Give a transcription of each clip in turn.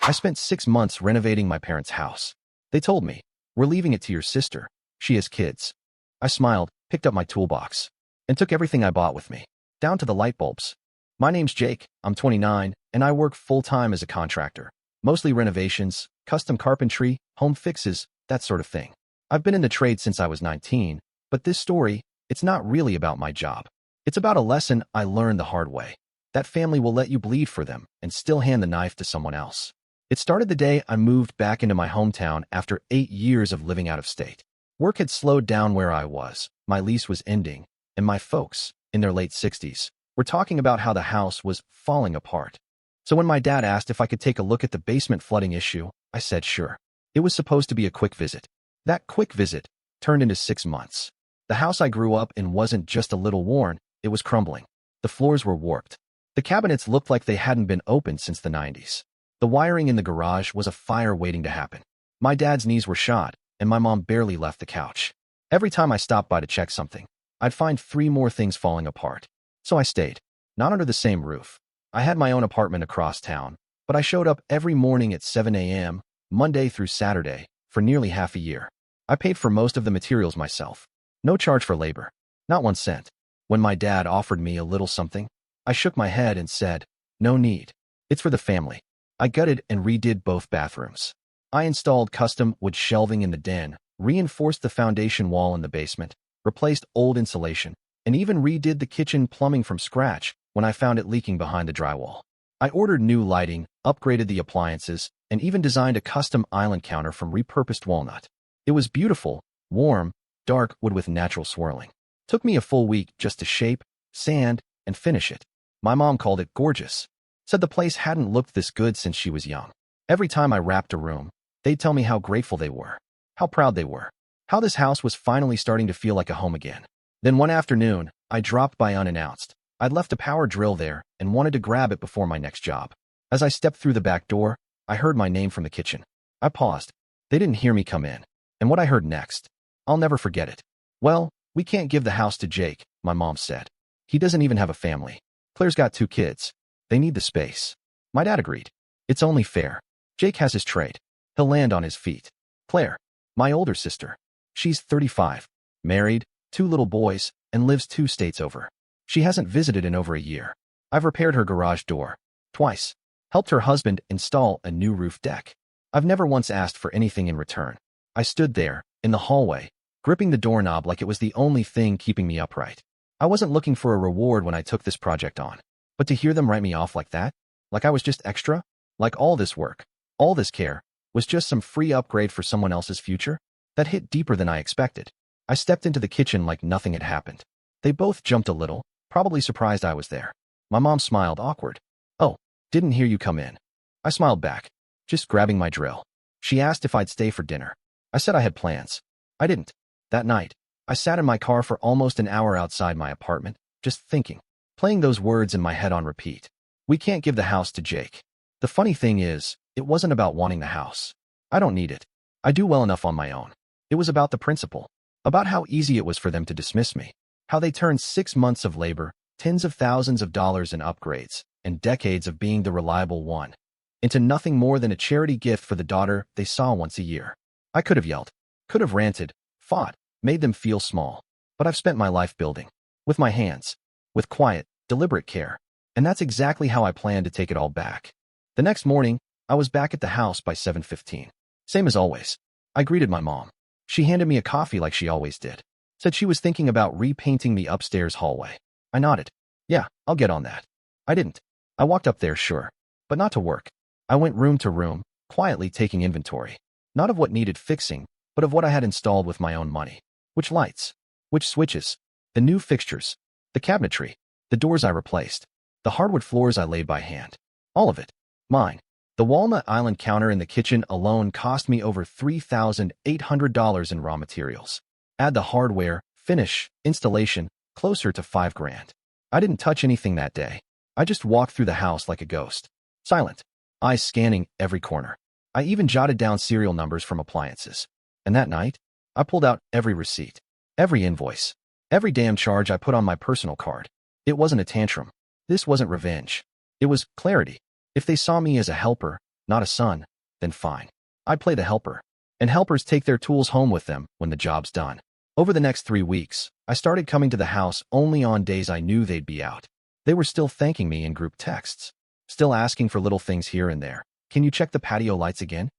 I spent 6 months renovating my parents' house. They told me, "We're leaving it to your sister. She has kids." I smiled, picked up my toolbox, and took everything I bought with me, down to the light bulbs. My name's Jake, I'm 29, and I work full-time as a contractor. Mostly renovations, custom carpentry, home fixes, that sort of thing. I've been in the trade since I was 19, but this story, it's not really about my job. It's about a lesson I learned the hard way. That family will let you bleed for them and still hand the knife to someone else. It started the day I moved back into my hometown after 8 years of living out of state. Work had slowed down where I was, my lease was ending, and my folks, in their late 60s, were talking about how the house was falling apart. So when my dad asked if I could take a look at the basement flooding issue, I said sure. It was supposed to be a quick visit. That quick visit turned into 6 months. The house I grew up in wasn't just a little worn, it was crumbling. The floors were warped. The cabinets looked like they hadn't been opened since the 90s. The wiring in the garage was a fire waiting to happen. My dad's knees were shot, and my mom barely left the couch. Every time I stopped by to check something, I'd find 3 more things falling apart. So I stayed. Not under the same roof. I had my own apartment across town, but I showed up every morning at 7 a.m., Monday through Saturday, for nearly half a year. I paid for most of the materials myself. No charge for labor. Not 1 cent. When my dad offered me a little something, I shook my head and said, "No need. It's for the family." I gutted and redid both bathrooms. I installed custom wood shelving in the den, reinforced the foundation wall in the basement, replaced old insulation, and even redid the kitchen plumbing from scratch when I found it leaking behind the drywall. I ordered new lighting, upgraded the appliances, and even designed a custom island counter from repurposed walnut. It was beautiful, warm, dark wood with natural swirling. Took me a full week just to shape, sand, and finish it. My mom called it gorgeous. Said the place hadn't looked this good since she was young. Every time I wrapped a room, they'd tell me how grateful they were, how proud they were, how this house was finally starting to feel like a home again. Then one afternoon, I dropped by unannounced. I'd left a power drill there and wanted to grab it before my next job. As I stepped through the back door, I heard my name from the kitchen. I paused. They didn't hear me come in. And what I heard next, I'll never forget it. "Well, we can't give the house to Jake," my mom said. "He doesn't even have a family. Claire's got 2 kids. They need the space." My dad agreed. "It's only fair. Jake has his trade. He'll land on his feet." Claire, my older sister. She's 35, married, 2 little boys, and lives 2 states over. She hasn't visited in over a year. I've repaired her garage door twice, helped her husband install a new roof deck. I've never once asked for anything in return. I stood there, in the hallway, gripping the doorknob like it was the only thing keeping me upright. I wasn't looking for a reward when I took this project on. But to hear them write me off like that, like I was just extra, like all this work, all this care, was just some free upgrade for someone else's future, that hit deeper than I expected. I stepped into the kitchen like nothing had happened. They both jumped a little, probably surprised I was there. My mom smiled, awkward. "Oh, didn't hear you come in." I smiled back, just grabbing my drill. She asked if I'd stay for dinner. I said I had plans. I didn't. That night, I sat in my car for almost an hour outside my apartment, just thinking, playing those words in my head on repeat. "We can't give the house to Jake." The funny thing is, it wasn't about wanting the house. I don't need it. I do well enough on my own. It was about the principle, about how easy it was for them to dismiss me, how they turned 6 months of labor, tens of thousands of dollars in upgrades, and decades of being the reliable one, into nothing more than a charity gift for the daughter they saw once a year. I could have yelled, could have ranted, fought, made them feel small, but I've spent my life building, with my hands, with quiet, deliberate care, and that's exactly how I plan to take it all back. The next morning, I was back at the house by 7:15. Same as always. I greeted my mom. She handed me a coffee like she always did. Said she was thinking about repainting the upstairs hallway. I nodded. "Yeah, I'll get on that." I didn't. I walked up there, sure, but not to work. I went room to room, quietly taking inventory. Not of what needed fixing, but of what I had installed with my own money. Which lights? Which switches? The new fixtures? The cabinetry? The doors I replaced? The hardwood floors I laid by hand? All of it. Mine. The walnut island counter in the kitchen alone cost me over $3,800 in raw materials. Add the hardware, finish, installation, closer to $5,000. I didn't touch anything that day. I just walked through the house like a ghost. Silent. Eyes scanning every corner. I even jotted down serial numbers from appliances. And that night, I pulled out every receipt, every invoice, every damn charge I put on my personal card. It wasn't a tantrum. This wasn't revenge. It was clarity. If they saw me as a helper, not a son, then fine. I'd play the helper. And helpers take their tools home with them when the job's done. Over the next 3 weeks, I started coming to the house only on days I knew they'd be out. They were still thanking me in group texts, still asking for little things here and there. Can you check the patio lights again?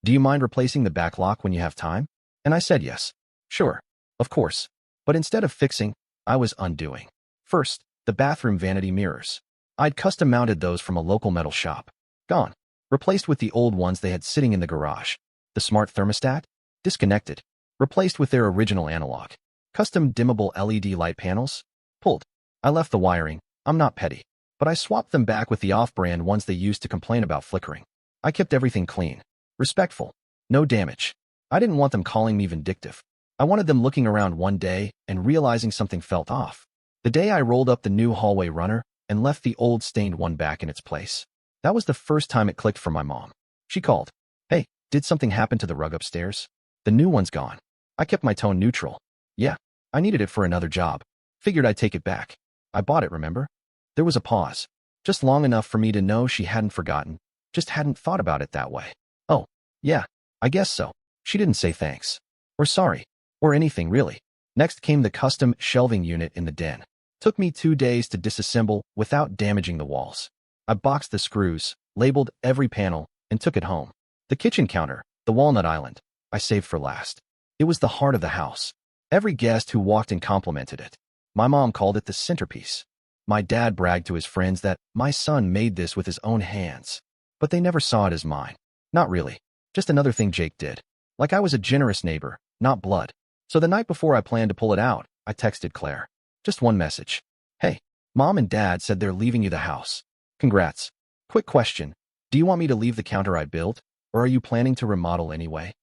Do you mind replacing the back lock when you have time? And I said yes. Sure, of course. But instead of fixing, I was undoing. First, the bathroom vanity mirrors. I'd custom mounted those from a local metal shop. Gone. Replaced with the old ones they had sitting in the garage. The smart thermostat? Disconnected. Replaced with their original analog. Custom dimmable LED light panels? Pulled. I left the wiring. I'm not petty. But I swapped them back with the off-brand ones they used to complain about flickering. I kept everything clean. Respectful. No damage. I didn't want them calling me vindictive. I wanted them looking around one day and realizing something felt off. The day I rolled up the new hallway runner and left the old stained one back in its place. That was the first time it clicked for my mom. She called. Hey, did something happen to the rug upstairs? The new one's gone. I kept my tone neutral. Yeah, I needed it for another job. Figured I'd take it back. I bought it, remember? There was a pause. Just long enough for me to know she hadn't forgotten. Just hadn't thought about it that way. Oh, yeah, I guess so. She didn't say thanks. Or sorry. Or anything, really. Next came the custom shelving unit in the den. Took me 2 days to disassemble without damaging the walls. I boxed the screws, labeled every panel, and took it home. The kitchen counter, the walnut island, I saved for last. It was the heart of the house. Every guest who walked in complimented it. My mom called it the centerpiece. My dad bragged to his friends that my son made this with his own hands. But they never saw it as mine. Not really. Just another thing Jake did. Like I was a generous neighbor, not blood. So the night before I planned to pull it out, I texted Claire. Just one message. Hey, Mom and Dad said they're leaving you the house. Congrats. Quick question. Do you want me to leave the counter I built, or are you planning to remodel anyway?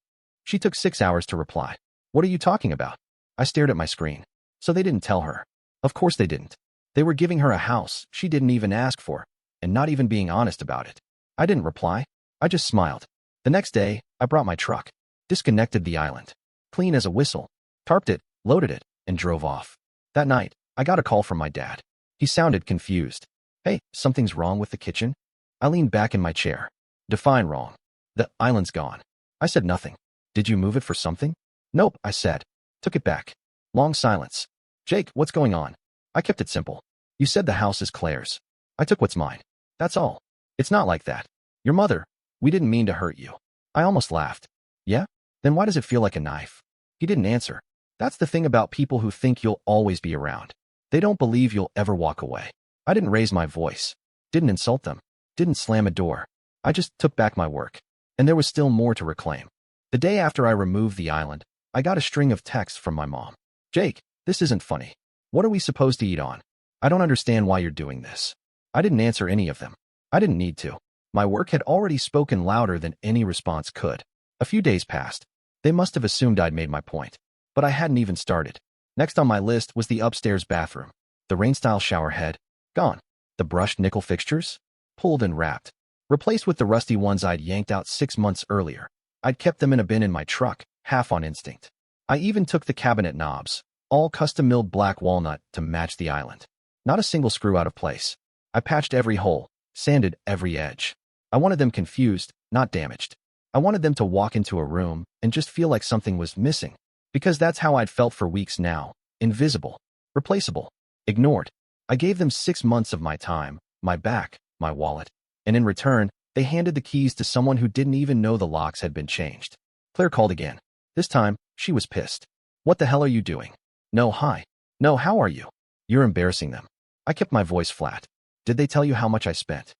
She took 6 hours to reply. What are you talking about? I stared at my screen. So they didn't tell her. Of course they didn't. They were giving her a house she didn't even ask for, and not even being honest about it. I didn't reply. I just smiled. The next day, I brought my truck, disconnected the island, clean as a whistle, tarped it, loaded it, and drove off. That night, I got a call from my dad. He sounded confused. Hey, something's wrong with the kitchen? I leaned back in my chair. Define wrong. The island's gone. I said nothing. Did you move it for something? Nope, I said. Took it back. Long silence. Jake, what's going on? I kept it simple. You said the house is Claire's. I took what's mine. That's all. It's not like that. Your mother, we didn't mean to hurt you. I almost laughed. Yeah? Then why does it feel like a knife? He didn't answer. That's the thing about people who think you'll always be around. They don't believe you'll ever walk away. I didn't raise my voice. Didn't insult them. Didn't slam a door. I just took back my work. And there was still more to reclaim. The day after I removed the island, I got a string of texts from my mom. Jake, this isn't funny. What are we supposed to eat on? I don't understand why you're doing this. I didn't answer any of them. I didn't need to. My work had already spoken louder than any response could. A few days passed. They must have assumed I'd made my point. But I hadn't even started. Next on my list was the upstairs bathroom. The rain-style shower head, gone. The brushed nickel fixtures, pulled and wrapped. Replaced with the rusty ones I'd yanked out 6 months earlier. I'd kept them in a bin in my truck, half on instinct. I even took the cabinet knobs, all custom-milled black walnut to match the island. Not a single screw out of place. I patched every hole, sanded every edge. I wanted them confused, not damaged. I wanted them to walk into a room and just feel like something was missing. Because that's how I'd felt for weeks now. Invisible. Replaceable. Ignored. I gave them 6 months of my time, my back, my wallet. And in return, they handed the keys to someone who didn't even know the locks had been changed. Claire called again. This time, she was pissed. What the hell are you doing? No, hi. No, how are you? You're embarrassing them. I kept my voice flat. Did they tell you how much I spent?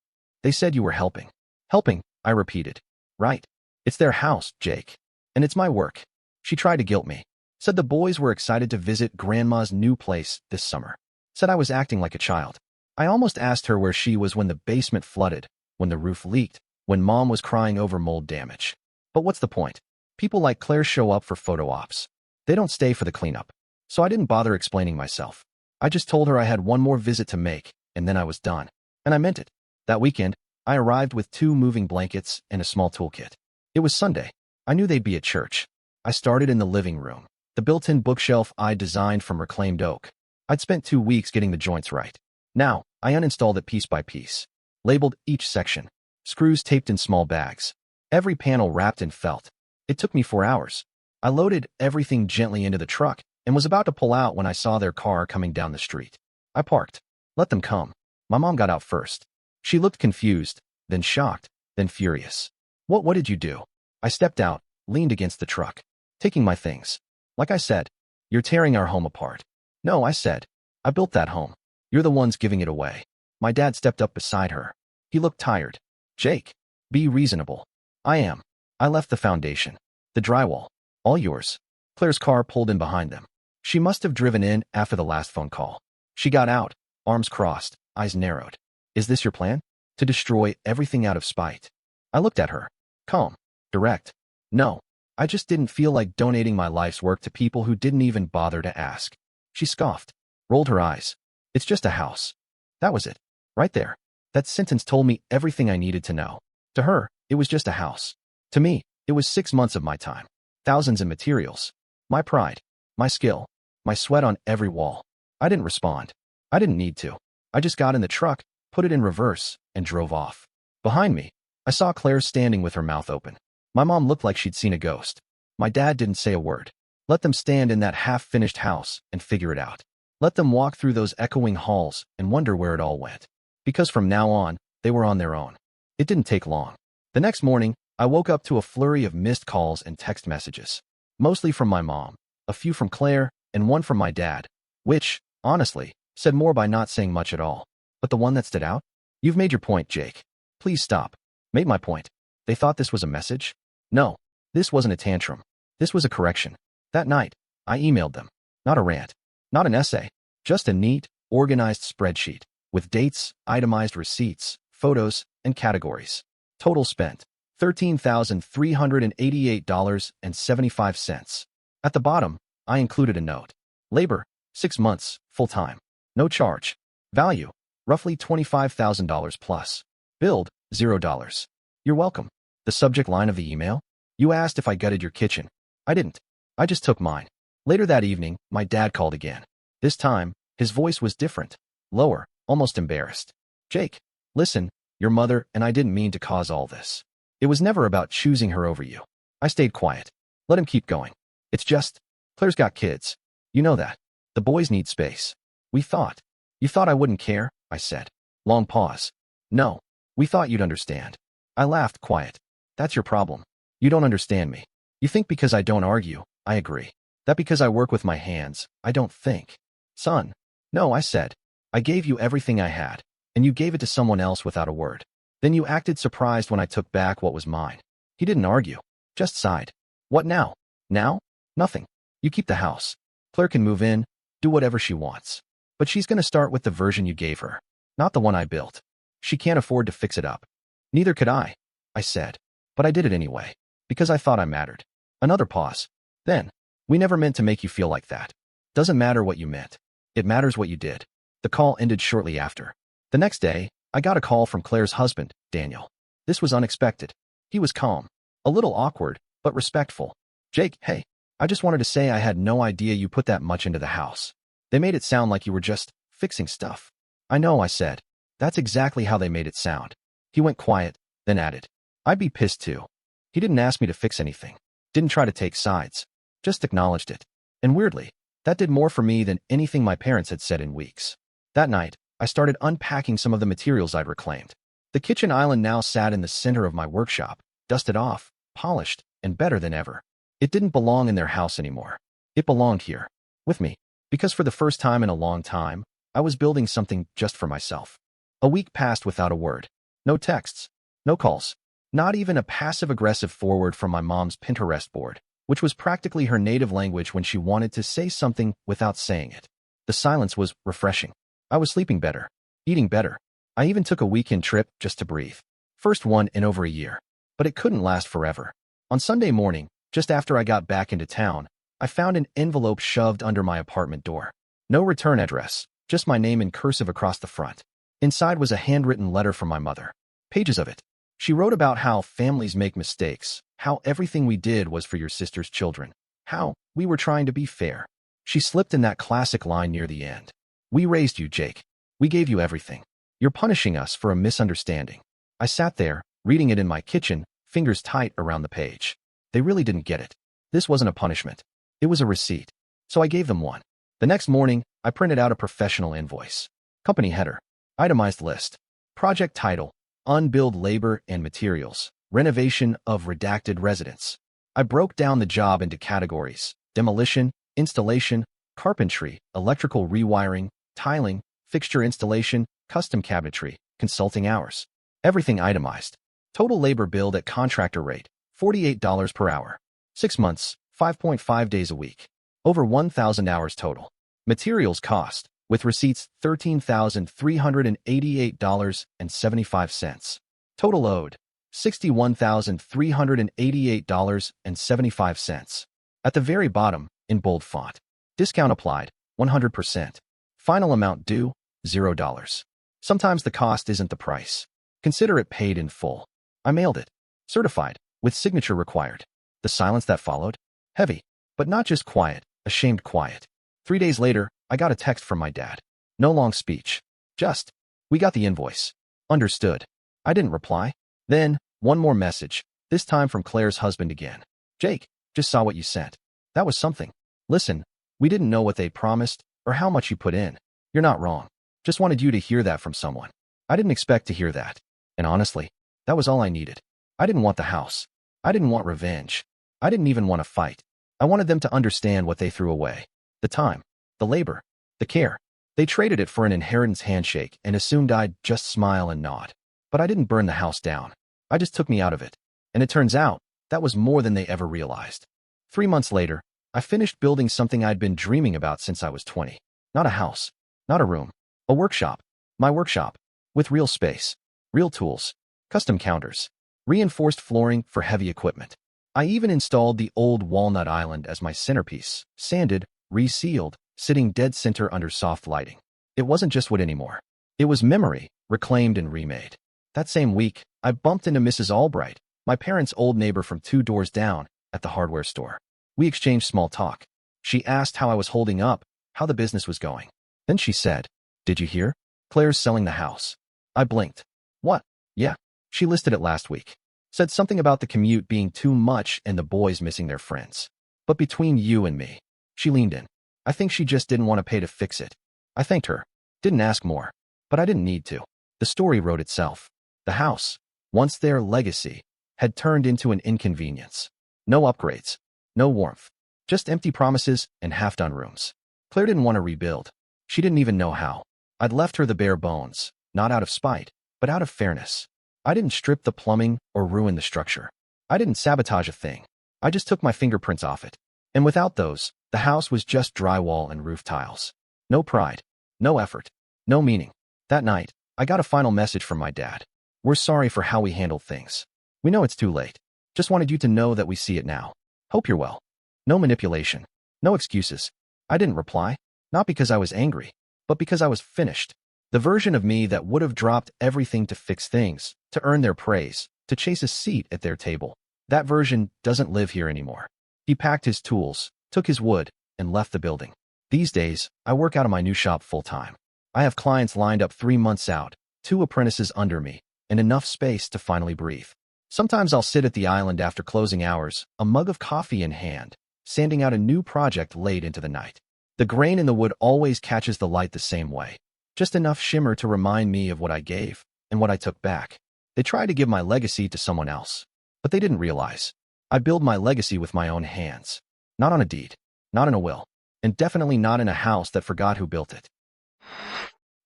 They said you were helping. Helping, I repeated. Right. It's their house, Jake. And it's my work. She tried to guilt me. Said the boys were excited to visit Grandma's new place this summer. Said I was acting like a child. I almost asked her where she was when the basement flooded, when the roof leaked, when Mom was crying over mold damage. But what's the point? People like Claire show up for photo ops. They don't stay for the cleanup. So I didn't bother explaining myself. I just told her I had one more visit to make, and then I was done. And I meant it. That weekend, I arrived with 2 moving blankets and a small toolkit. It was Sunday. I knew they'd be at church. I started in the living room, the built-in bookshelf I designed from reclaimed oak. I'd spent 2 weeks getting the joints right. Now, I uninstalled it piece by piece. Labeled each section. screws taped in small bags, every panel wrapped in felt. It took me 4 hours. I loaded everything gently into the truck and was about to pull out when I saw their car coming down the street. I parked. Let them come. My mom got out first. She looked confused, then shocked, then furious. What did you do? I stepped out, leaned against the truck, taking my things. Like I said, you're tearing our home apart. No, I said. I built that home. You're the ones giving it away. My dad stepped up beside her. He looked tired. Jake, be reasonable. I am. I left the foundation. The drywall. All yours. Claire's car pulled in behind them. She must have driven in after the last phone call. She got out, arms crossed, eyes narrowed. Is this your plan? To destroy everything out of spite? I looked at her. Calm. Direct. No. I just didn't feel like donating my life's work to people who didn't even bother to ask. She scoffed. Rolled her eyes. It's just a house. That was it. Right there. That sentence told me everything I needed to know. To her, it was just a house. To me, it was 6 months of my time. Thousands in materials. My pride. My skill. My sweat on every wall. I didn't respond. I didn't need to. I just got in the truck, put it in reverse, and drove off. Behind me, I saw Claire standing with her mouth open. My mom looked like she'd seen a ghost. My dad didn't say a word. Let them stand in that half-finished house and figure it out. Let them walk through those echoing halls and wonder where it all went. Because from now on, they were on their own. It didn't take long. The next morning, I woke up to a flurry of missed calls and text messages. Mostly from my mom, a few from Claire, and one from my dad, which, honestly, said more by not saying much at all. But the one that stood out? You've made your point, Jake. Please stop. Made my point. They thought this was a message? No, this wasn't a tantrum. This was a correction. That night, I emailed them. Not a rant. Not an essay. Just a neat, organized spreadsheet with dates, itemized receipts, photos, and categories. Total spent $13,388.75. At the bottom, I included a note. Labor, 6 months, full-time. No charge. Value, roughly $25,000 plus. Build, $0. You're welcome. The subject line of the email? You asked if I gutted your kitchen. I didn't. I just took mine. Later that evening, my dad called again. This time, his voice was different. Lower, almost embarrassed. Jake, listen, your mother and I didn't mean to cause all this. It was never about choosing her over you. I stayed quiet. Let him keep going. It's just, Claire's got kids. You know that. The boys need space. We thought. You thought I wouldn't care? I said. Long pause. No. We thought you'd understand. I laughed, quiet. That's your problem. You don't understand me. You think because I don't argue, I agree. That because I work with my hands, I don't think. Son. No, I said. I gave you everything I had, and you gave it to someone else without a word. Then you acted surprised when I took back what was mine. He didn't argue. Just sighed. What now? Now? Nothing. You keep the house. Claire can move in, do whatever she wants. But she's going to start with the version you gave her, not the one I built. She can't afford to fix it up. Neither could I said. But I did it anyway, because I thought I mattered. Another pause. Then, we never meant to make you feel like that. Doesn't matter what you meant. It matters what you did. The call ended shortly after. The next day, I got a call from Claire's husband, Daniel. This was unexpected. He was calm, a little awkward, but respectful. Jake, hey, I just wanted to say I had no idea you put that much into the house. They made it sound like you were just fixing stuff. I know, I said. That's exactly how they made it sound. He went quiet, then added. I'd be pissed too. He didn't ask me to fix anything. Didn't try to take sides. Just acknowledged it. And weirdly, that did more for me than anything my parents had said in weeks. That night, I started unpacking some of the materials I'd reclaimed. The kitchen island now sat in the center of my workshop, dusted off, polished, and better than ever. It didn't belong in their house anymore. It belonged here, with me, because for the first time in a long time, I was building something just for myself. A week passed without a word. No texts, no calls, not even a passive-aggressive forward from my mom's Pinterest board, which was practically her native language when she wanted to say something without saying it. The silence was refreshing. I was sleeping better, eating better. I even took a weekend trip just to breathe. First one in over a year. But it couldn't last forever. On Sunday morning, just after I got back into town, I found an envelope shoved under my apartment door. No return address, just my name in cursive across the front. Inside was a handwritten letter from my mother. Pages of it. She wrote about how families make mistakes, how everything we did was for your sister's children, how we were trying to be fair. She slipped in that classic line near the end. We raised you, Jake. We gave you everything. You're punishing us for a misunderstanding. I sat there, reading it in my kitchen, fingers tight around the page. They really didn't get it. This wasn't a punishment. It was a receipt. So I gave them one. The next morning, I printed out a professional invoice. Company header. Itemized list. Project title. Unbilled labor and materials. Renovation of redacted residence. I broke down the job into categories: demolition, installation, carpentry, electrical rewiring, tiling, fixture installation, custom cabinetry, consulting hours. Everything itemized. Total labor billed at contractor rate, $48 per hour. 6 months, 5.5 days a week. Over 1,000 hours total. Materials cost, with receipts, $13,388.75. Total owed, $61,388.75. At the very bottom, in bold font. Discount applied, 100%. Final amount due, $0. Sometimes the cost isn't the price. Consider it paid in full. I mailed it. Certified, with signature required. The silence that followed? Heavy, but not just quiet, ashamed quiet. 3 days later, I got a text from my dad. No long speech. Just, we got the invoice. Understood. I didn't reply. Then, one more message, this time from Claire's husband again. Jake, just saw what you sent. That was something. Listen, we didn't know what they promised or how much you put in. You're not wrong. Just wanted you to hear that from someone. I didn't expect to hear that. And honestly, that was all I needed. I didn't want the house. I didn't want revenge. I didn't even want to fight. I wanted them to understand what they threw away. The time, the labor, the care. They traded it for an inheritance handshake and assumed I'd just smile and nod. But I didn't burn the house down. I just took me out of it. And it turns out, that was more than they ever realized. 3 months later, I finished building something I'd been dreaming about since I was 20. Not a house, not a room, a workshop. My workshop, with real space, real tools, custom counters, reinforced flooring for heavy equipment. I even installed the old walnut island as my centerpiece, sanded, resealed, sitting dead center under soft lighting. It wasn't just wood anymore. It was memory, reclaimed and remade. That same week, I bumped into Mrs. Albright, my parents' old neighbor from 2 doors down, at the hardware store. We exchanged small talk. She asked how I was holding up, how the business was going. Then she said, "Did you hear? Claire's selling the house." I blinked. What? Yeah. She listed it last week. Said something about the commute being too much and the boys missing their friends. But between you and me, she leaned in. I think she just didn't want to pay to fix it. I thanked her. Didn't ask more. But I didn't need to. The story wrote itself. The house, once their legacy, had turned into an inconvenience. No upgrades. No warmth. Just empty promises and half-done rooms. Claire didn't want to rebuild. She didn't even know how. I'd left her the bare bones, not out of spite, but out of fairness. I didn't strip the plumbing or ruin the structure. I didn't sabotage a thing. I just took my fingerprints off it. And without those, the house was just drywall and roof tiles. No pride. No effort. No meaning. That night, I got a final message from my dad. "We're sorry for how we handled things. We know it's too late. Just wanted you to know that we see it now. Hope you're well." No manipulation. No excuses. I didn't reply. Not because I was angry, but because I was finished. The version of me that would have dropped everything to fix things, to earn their praise, to chase a seat at their table. That version doesn't live here anymore. He packed his tools, took his wood, and left the building. These days, I work out of my new shop full-time. I have clients lined up 3 months out, 2 apprentices under me, and enough space to finally breathe. Sometimes I'll sit at the island after closing hours, a mug of coffee in hand, sanding out a new project late into the night. The grain in the wood always catches the light the same way. Just enough shimmer to remind me of what I gave and what I took back. They tried to give my legacy to someone else, but they didn't realize. I build my legacy with my own hands. Not on a deed, not in a will, and definitely not in a house that forgot who built it.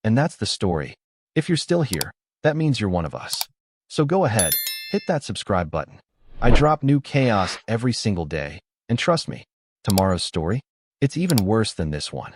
And that's the story. If you're still here, that means you're one of us. So go ahead, hit that subscribe button. I drop new chaos every single day, and trust me, tomorrow's story, it's even worse than this one.